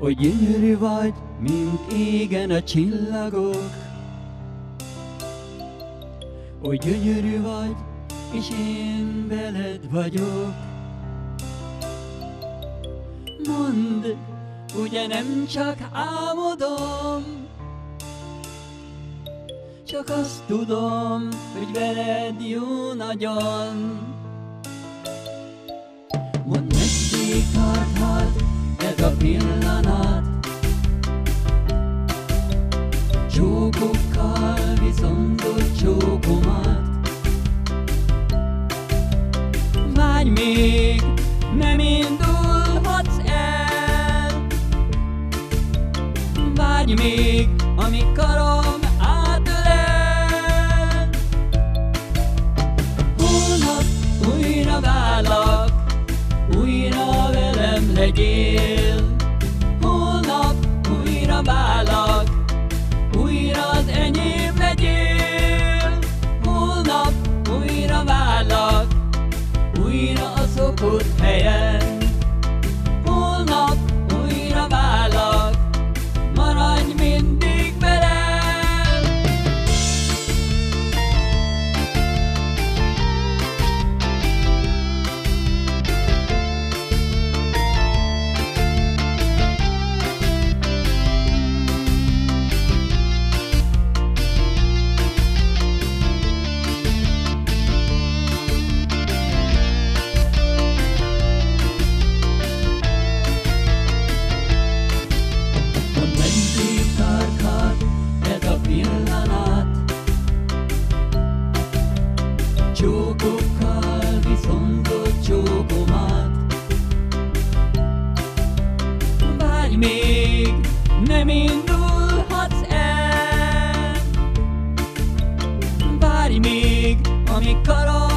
hogy gyönyörű vagy, mint égen a csillagok. Hogy gyönyörű vagy, és én veled vagyok. Mondd, ugye nem csak álmodom, csak azt tudom, hogy veled jó nagyon. Mondd, meddig tarthat ez a pillanat, csókokkal viszontott csókomat. Vágy még, nem indulhatsz el. Vágy még, amíg karom átölel. Holnap újra várlak, újra velem legyél. Holnap újra várlak, újra az enyém legyél. Holnap újra várlak, újra a szokott helyen. Holnap újra várlak, maradj mindig velem. Csókokkal viszontott csókomat. Vágy még, nem indulhatsz el. Várj még, amíg karom